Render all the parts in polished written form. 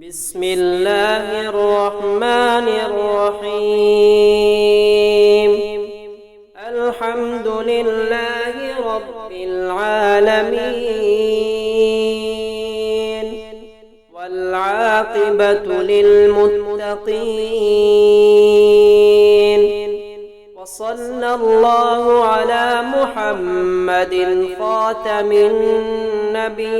بسم الله الرحمن الرحيم. الحمد لله رب العالمين، والعاقبة للمتقين، وصلى الله على محمد خاتم النبيين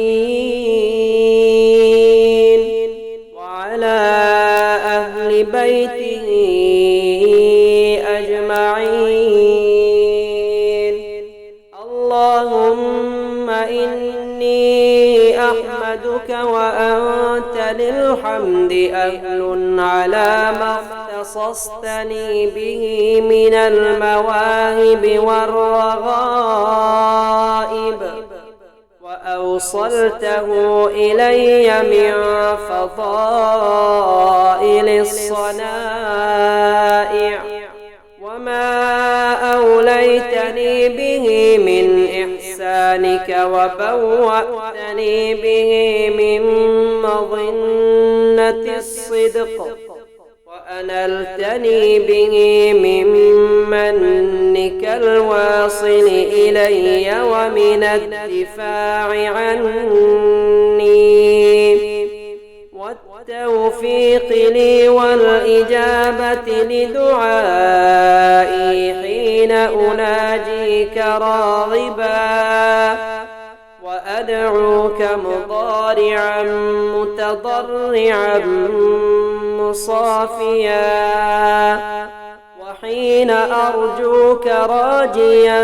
وعلى أهل بيته أجمعين. اللهم إني أحمدك وأنت للحمد أهل على ما اختصصتني به من المواهب والرغائب، وأوصلته إلي من فضائل الصنائع، وما أوليتني به من إحسانك وبوأتني به من مظنة الصدق، وأنلتني به من منك الواصل إلي ومن الدفاع عني، والتوفيق لي والإجابة لدعائي حين أناجيك راغبا وأدعوك مضارعا متضرعا مصافيا، وحين أرجوك راجيا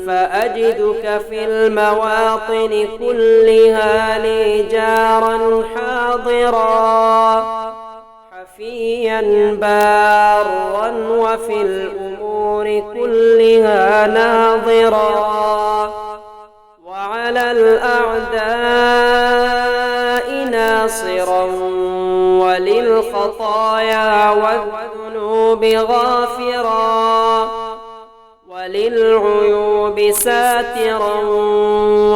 فأجدك في المواطن كلها لي جارا حاضرا حفيا بارا وفي الأمور كلها ناظرا، وعلى الأعداء ناصرا وللخطايا والذنوب غافرا، وللعيوب ساترا،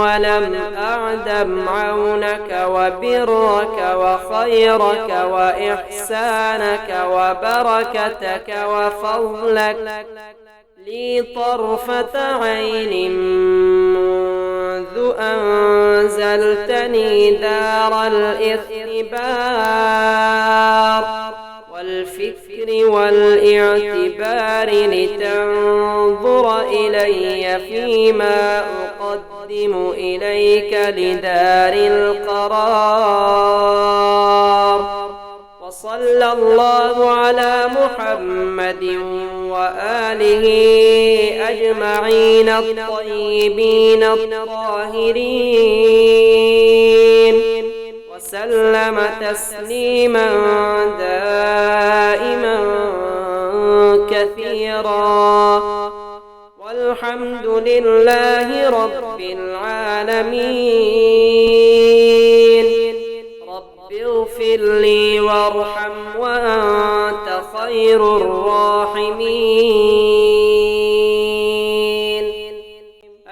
ولم أعدم عونك وبرك وخيرك وإحسانك وبركتك وفضلك لي طرفة عين منذ أنزلتني دار الاختبار والفكر والاعتبار، لتنظر إلي فيما أقدم إليك لدار القرار. وصلى الله على محمد وآله أجمعين الطيبين الطاهرين، وسلم تسليما دائما كثيرا، والحمد لله رب العالمين. رب اغفر لي وارحم وأنت خير الراحمين.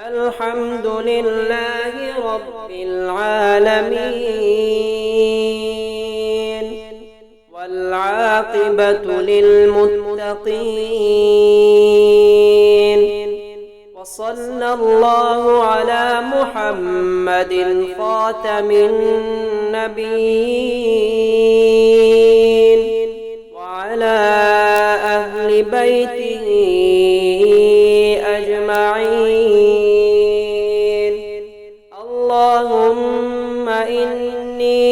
الحمد لله رب العالمين، والعاقبة للمتقين، وصلى الله على محمد خاتم النبيين وعلى أهل بيته أجمعين. اللهم إني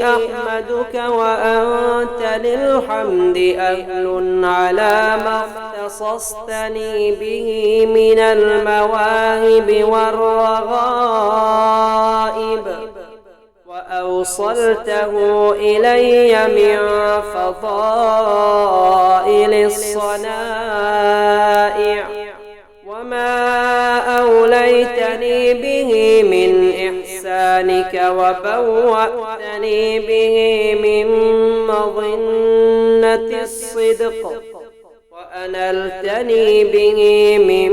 أحمدك وأنت للحمد أهل على ما اختصصتني به من المواهب والرغائب، وأوصلته إلي من فضائل الصنائع، وما أوليتني به من إحسانك وبوأتني به من مظنة الصدق، وأنلتني به من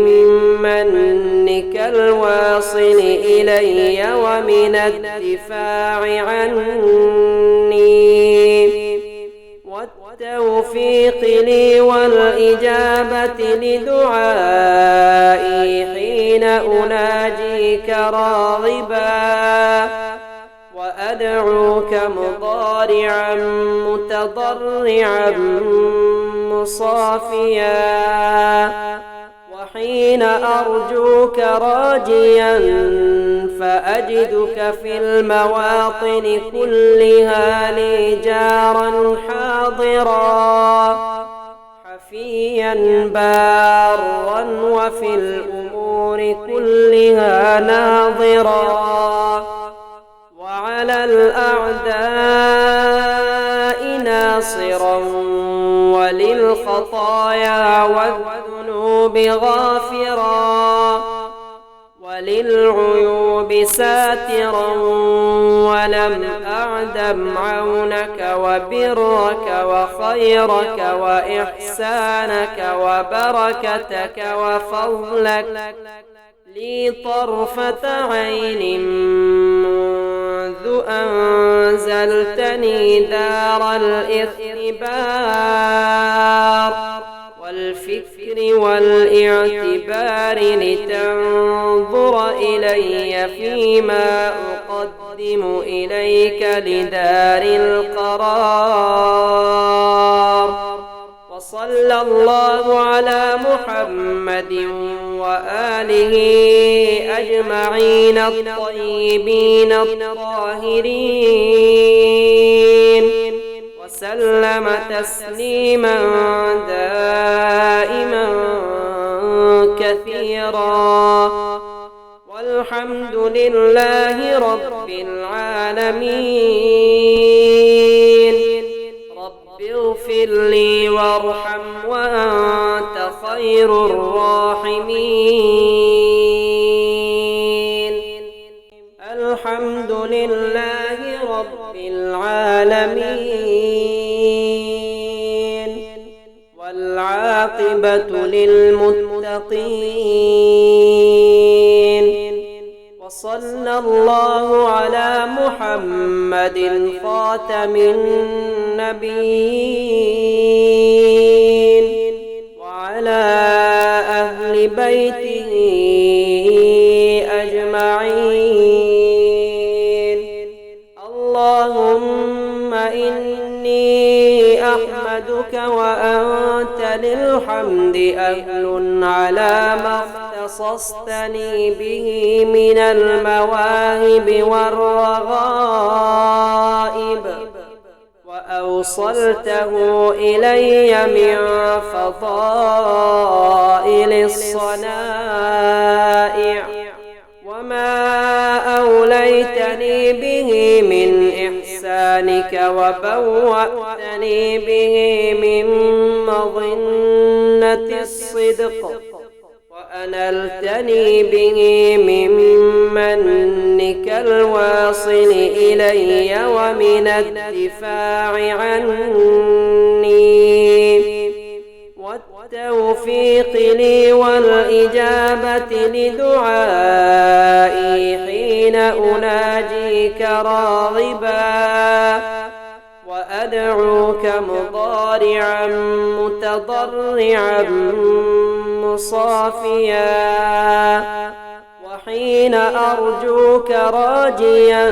منك الواصل إلي ومن الدفاع عني، والتوفيق لي والإجابة لدعائي حين أناجيك راغبا وأدعوك مضارعا متضرعا مصافيا وحين أرجوك راجيا فأجدك في المواطن كلها لي جارا حاضرا حفيا بارا وفي الأمور كلها ناظرا وعلى الأعداء ناصرا وللخطايا والذنوب غافرا وللعيوب ساترا ولم أعدم عونك وبرك وخيرك وإحسانك وبركتك وفضلك لي طرفة عين منذ أنزلتني دار الاختبار والفكر والاعتبار لتنظر إلي فيما أقدم إليك لدار القرار وصلى الله على محمد وآله أجمعين الطيبين الطاهرين وسلم تسليما دائما كثيرا والحمد لله رب العالمين رب اغفر لي وارحم وأنت خير الراحمين الحمد لله رب العالمين والعاقبة للمتقين وصلى الله على محمد خاتم النبيين وعلى أهل بيته أجمعين اللهم إني أحمدك وأنت للحمد أهل على ما اختصصتني به من المواهب والرغائب وأوصلته إلي من فضائل الصنائع وما أوليتني به من إحسانك وبوأتني به من مظنة الصدق وأنلتني به من منك الواصل إلي ومن الدفاع عني والتوفيق لي والإجابة لدعائي حين أناجيك راغبا وأدعوك مضارعا متضرعا مصافيا وحين أرجوك راجيا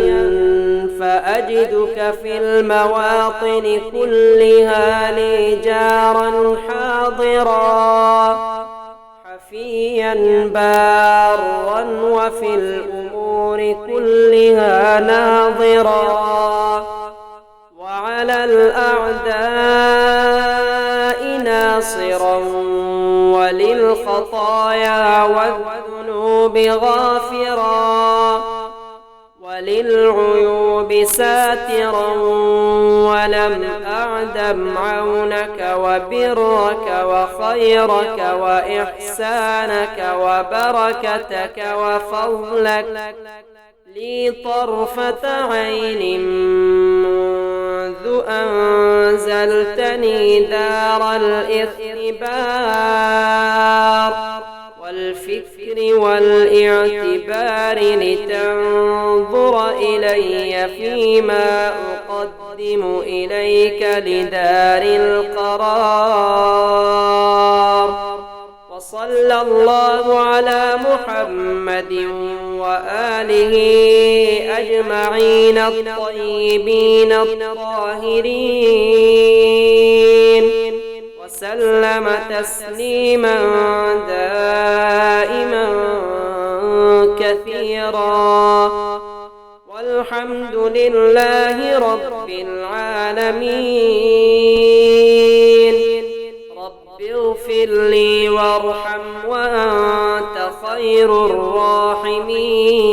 فأجدك في المواطن كلها لي جارا حاضرا حفيا بارا وفي الأمور كلها ناظرا وعلى الأعداء ناصرا وللخطايا والذنوب غافرا وللعيوب ساترا ولم أعدم عونك وبرك وخيرك وإحسانك وبركتك وفضلك لي طرفة عين منذ أنزلتني دار الاختبار والفكر والاعتبار لتنظر إلي فيما أقدم أقدم إليك لدار القرار. وصلى الله على محمد وآله أجمعين الطيبين الطاهرين، وسلم تسليما دائما كثيرا، والحمد لله رب العالمين. رب اغفر لي وارحم وأنت خير الراحمين.